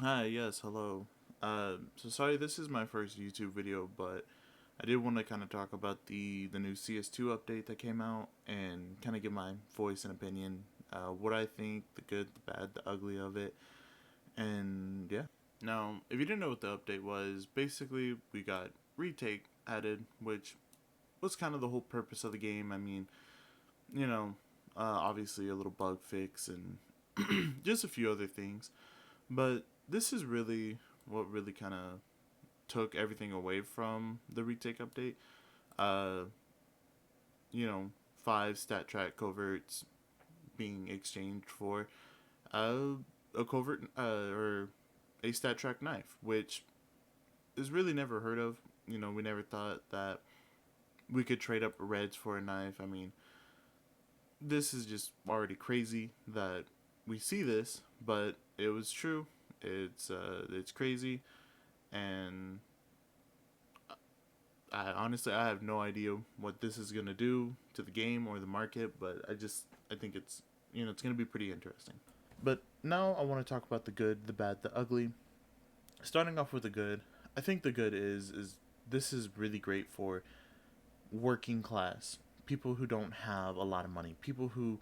Hi, yes, hello. So sorry, this is my first YouTube video, but I did want to kind of talk about the new CS2 update that came out and kind of give my voice and opinion, what I think, the good, the bad, the ugly of it, and yeah. Now, if you didn't know what the update was, basically we got retake added, which was kind of the whole purpose of the game. I mean, you know, obviously a little bug fix and just a few other things. But this is really what really kind of took everything away from the retake update. Uh, you know, 5 stat track coverts being exchanged for uh, a covert or a stat track knife, which is really never heard of. You know, we never thought that we could trade up reds for a knife. I mean, this is just already crazy that we see this, but it was true. It's crazy, and I have no idea what this is gonna do to the game or the market, but I think it's it's gonna be pretty interesting. But now I want to talk about the good, the bad, the ugly. Starting off with the good, I think the good is this is really great for working class people who don't have a lot of money, people who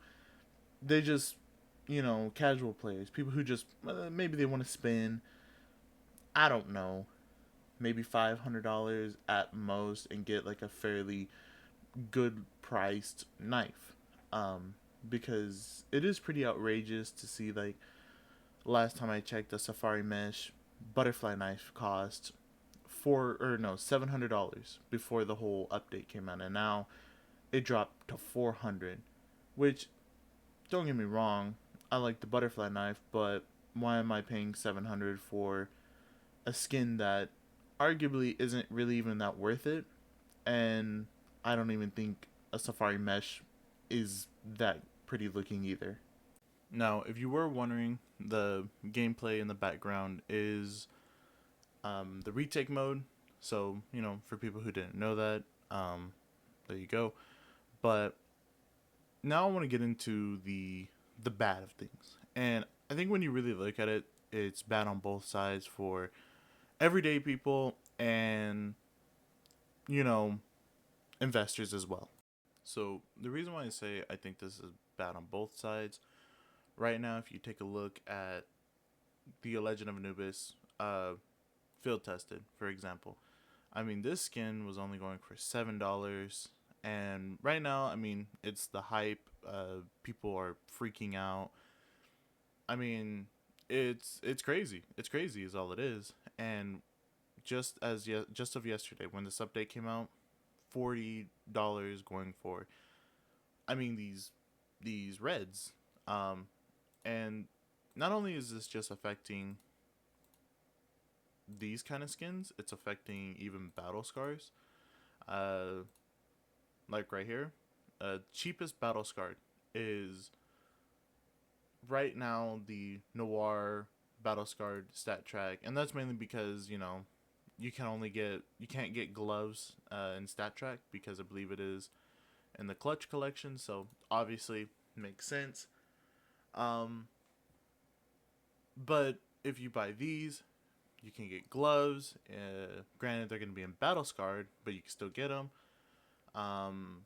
they just casual players, people who just maybe they want to spend, I don't know, maybe $500 at most and get like a fairly good priced knife. Um, because it is pretty outrageous to see, like, last time I checked, a safari mesh butterfly knife cost $700 before the whole update came out, and now it dropped to 400. Which, don't get me wrong, I like the butterfly knife, but why am I paying 700 for a skin that arguably isn't really even that worth it? And I don't even think a safari mesh is that pretty looking either. Now, if you were wondering, the gameplay in the background is the retake mode. So, for people who didn't know that, there you go. But now I want to get into the bad of things. And I think when you really look at it, it's bad on both sides for everyday people and, you know, investors as well. So the reason why I say I think this is bad on both sides, right now, if you take a look at the Legend of Anubis field tested, for example, I mean, this skin was only going for $7, and right now, I mean, it's the hype. People are freaking out. I mean, it's crazy. It's crazy, is all it is. And just of yesterday, when this update came out, $40 going for. I mean, these reds. And not only is this just affecting these kind of skins, it's affecting even battle scars. Uh, like right here, cheapest battle scar is right now the noir battle scarred stat track, and that's mainly because you can't get gloves in stat track because I believe it is in the clutch collection, so obviously makes sense. Um, but if you buy these, you can get gloves. Granted, they're going to be in battle scarred, but you can still get them. Um,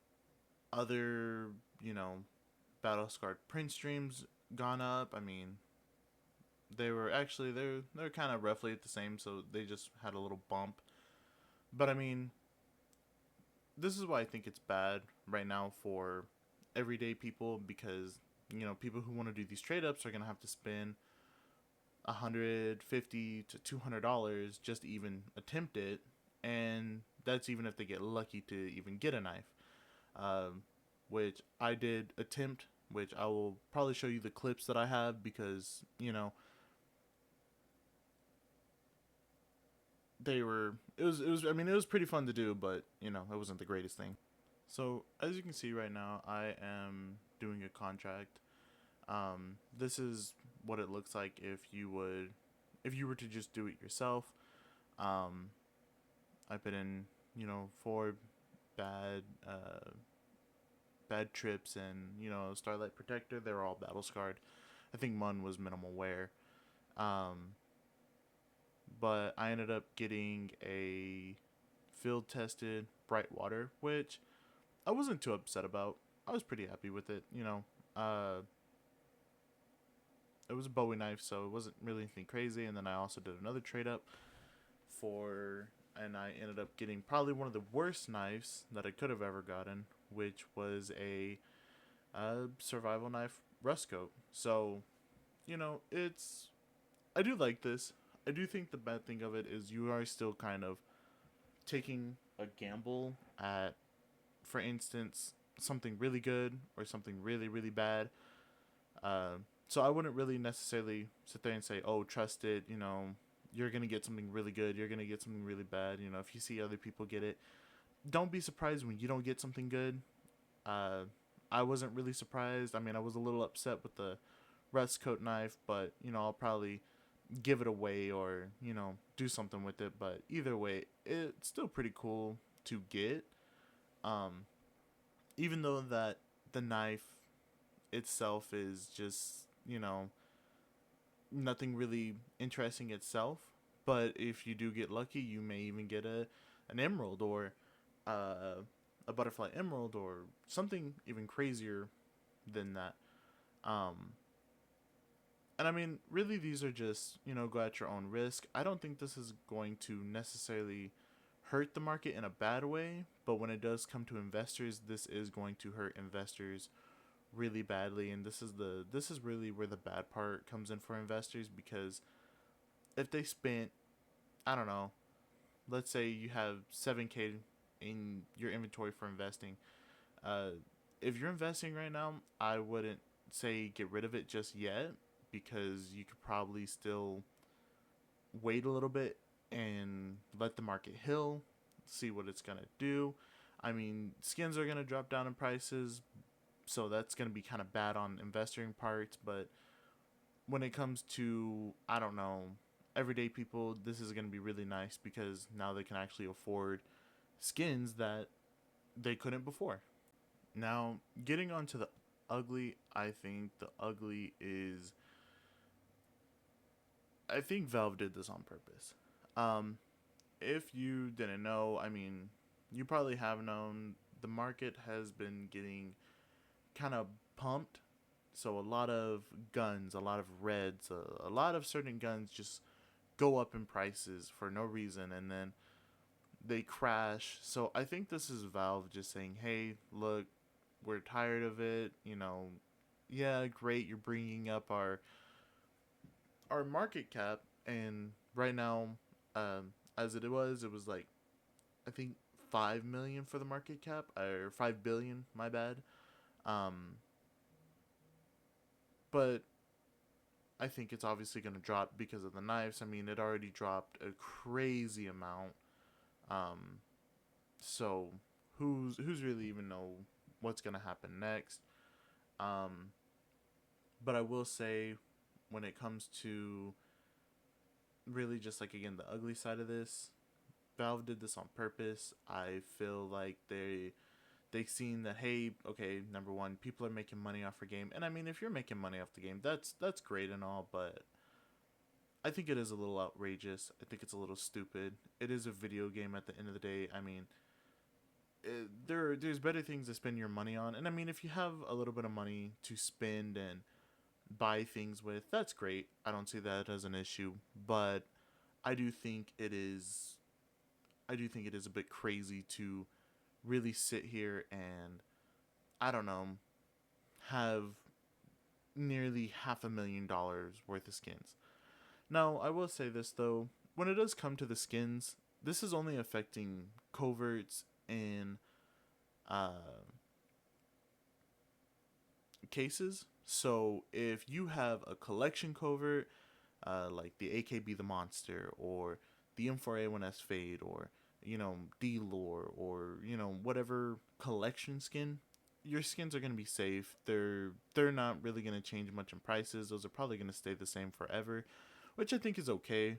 other battle scarred print streams gone up. I mean, they're kind of roughly at the same, so they just had a little bump. But I mean, this is why I think it's bad right now for everyday people, because people who want to do these trade ups are gonna have to spend $150 to $200 just to even attempt it, and that's even if they get lucky to even get a knife. Um, which I did attempt, which I will probably show you the clips that I have, because it was I mean, it was pretty fun to do, but it wasn't the greatest thing. So as you can see right now, I am doing a contract. This is what it looks like if you were to just do it yourself. um, I put in 4 bad bad trips, and Starlight Protector, they're all battle scarred. I think Mun was minimal wear. um, but I ended up getting a field tested bright water, which I wasn't too upset about. I was pretty happy with it. Uh, it was a Bowie knife, so it wasn't really anything crazy. And then I also did another trade up and I ended up getting probably one of the worst knives that I could have ever gotten, which was a survival knife rust coat. So, it's I do like this. I do think the bad thing of it is you are still kind of taking a gamble at, for instance, something really good or something really, really bad. Uh, so I wouldn't really necessarily sit there and say, oh, trust it, you're going to get something really good, you're going to get something really bad. If you see other people get it, don't be surprised when you don't get something good. Uh, I wasn't really surprised. I mean, I was a little upset with the rust coat knife, but, I'll probably give it away or, do something with it. But either way, it's still pretty cool to get. Um, Even though that the knife itself is just, nothing really interesting itself. But if you do get lucky, you may even get an emerald or uh, a butterfly emerald or something even crazier than that. Um, and I mean, really, these are just, go at your own risk. I don't think this is going to necessarily hurt the market in a bad way, but when it does come to investors, this is going to hurt investors really badly, and this is really where the bad part comes in for investors, because if they spent, I don't know, let's say you have 7K in your inventory for investing. uh if you're investing right now, I wouldn't say get rid of it just yet, because you could probably still wait a little bit and let the market heal, see what it's gonna do. I mean, skins are gonna drop down in prices, so that's gonna be kind of bad on investing parts. But when it comes to, I don't know, everyday people, this is gonna be really nice, because now they can actually afford skins that they couldn't before. Now, getting onto the ugly, I think the ugly is, I think Valve did this on purpose. Um, if you didn't know, I mean, you probably have known, the market has been getting kind of pumped. So a lot of guns, a lot of reds, a lot of certain guns just go up in prices for no reason, and then they crash. So I think this is Valve just saying, "Hey, look, we're tired of it. Yeah, great, you're bringing up our market cap, and right now, as it was like, I think 5 million for the market cap, or 5 billion. My bad. Um, but I think it's obviously going to drop because of the knives. I mean, it already dropped a crazy amount. Um, so who's really even know what's going to happen next? Um, but I will say, when it comes to really just like, again, the ugly side of this, Valve did this on purpose. I feel like they've seen that, hey, okay, number one, people are making money off your game, and I mean, if you're making money off the game, that's great and all, but I think it is a little outrageous. I think it's a little stupid. It is a video game at the end of the day. I mean, there's better things to spend your money on, and I mean, if you have a little bit of money to spend and buy things with, that's great. I don't see that as an issue, but I do think it is. I do think it is a bit crazy to really sit here and, I don't know, have nearly $500,000 worth of skins. Now, I will say this though, when it does come to the skins, this is only affecting coverts and uh, cases. So if you have a collection covert, like the AKB the Monster, or the M4A1S Fade, or D-Lore, or whatever collection skin, your skins are going to be safe. They're not really going to change much in prices. Those are probably going to stay the same forever, which I think is okay.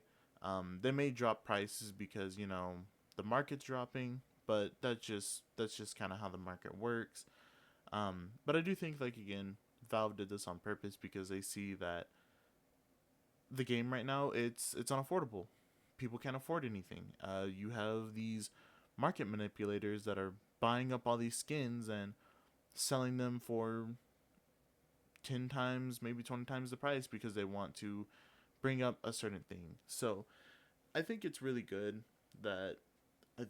They may drop prices because the market's dropping, but that's just kind of how the market works. But I do think, like, again, Valve did this on purpose because they see that the game right now, it's unaffordable. people can't afford anything. You have these market manipulators that are buying up all these skins and selling them for 10 times, maybe 20 times the price because they want to bring up a certain thing. So I think it's really good that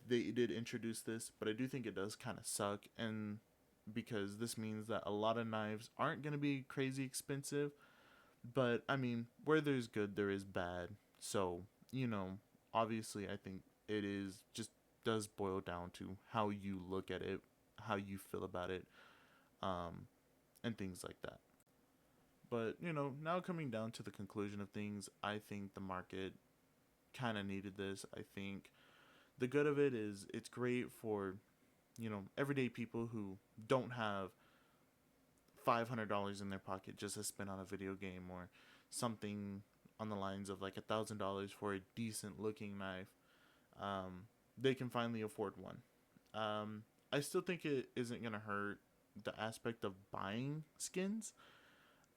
they did introduce this, but I do think it does kind of suck. And because this means that a lot of knives aren't going to be crazy expensive. But I mean, where there's good, there is bad. So, obviously, I think it is just does boil down to how you look at it, how you feel about it, um, and things like that. But, now coming down to the conclusion of things, I think the market kind of needed this. I think the good of it is it's great for, everyday people who don't have $500 in their pocket just to spend on a video game or something on the lines of like $1,000 for a decent looking knife. They can finally afford one. I still think it isn't gonna hurt the aspect of buying skins.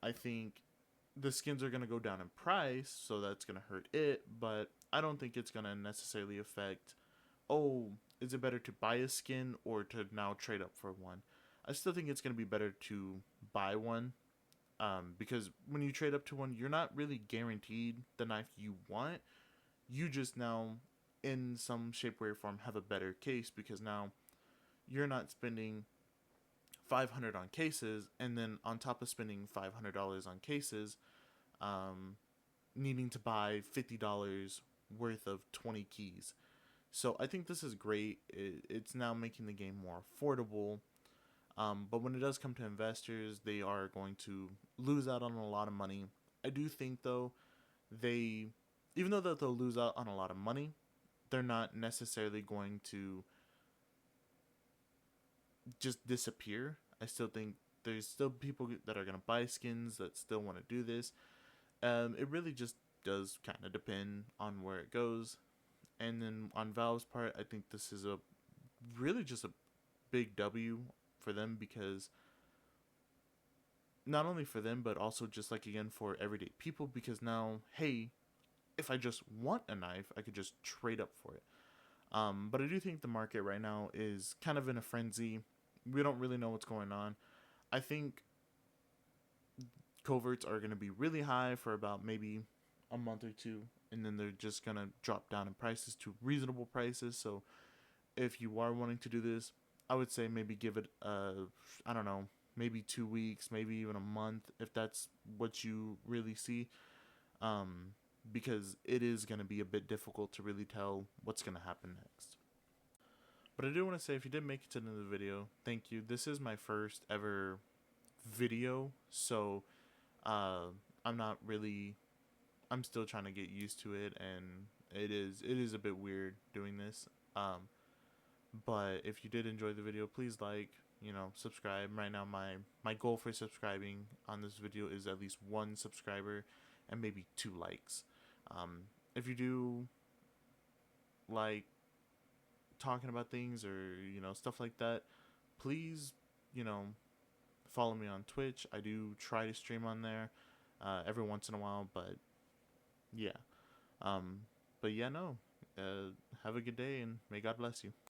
I think the skins are gonna go down in price, so that's gonna hurt it. But I don't think it's gonna necessarily affect. Oh, is it better to buy a skin or to now trade up for one? I still think it's gonna be better to buy one, because when you trade up to one, you're not really guaranteed the knife you want. You just now, in some shape, way, or form, have a better case because now you're not spending 500 on cases, and then on top of spending $500 on cases, um, needing to buy $50 worth of 20 keys. So I think this is great. It's now making the game more affordable. But when it does come to investors, they are going to lose out on a lot of money. I do think though they, even though that they'll lose out on a lot of money, they're not necessarily going to just disappear. I still think there's still people that are gonna buy skins that still want to do this. It really just does kind of depend on where it goes. And then on Valve's part, I think this is a really just a big W for them because not only for them but also just like again for everyday people because now hey, if I just want a knife, I could just trade up for it. But I do think the market right now is kind of in a frenzy. We don't really know what's going on. I think coverts are going to be really high for about maybe a month or two, and then they're just going to drop down in prices to reasonable prices. So if you are wanting to do this, I would say maybe give it I don't know, maybe 2 weeks, maybe even a month if that's what you really see. Um, because it is going to be a bit difficult to really tell what's going to happen next. But I do want to say if you did make it to the end of the video, thank you. This is my first ever video, so uh, I'm not really. I'm still trying to get used to it, and it is a bit weird doing this. But if you did enjoy the video, please like, subscribe. Right now, my goal for subscribing on this video is at least 1 subscriber and maybe 2 likes. If you do like talking about things or stuff like that, please you know follow me on Twitch. I do try to stream on there every once in a while, but yeah. Um, but yeah, no. Have a good day and may God bless you.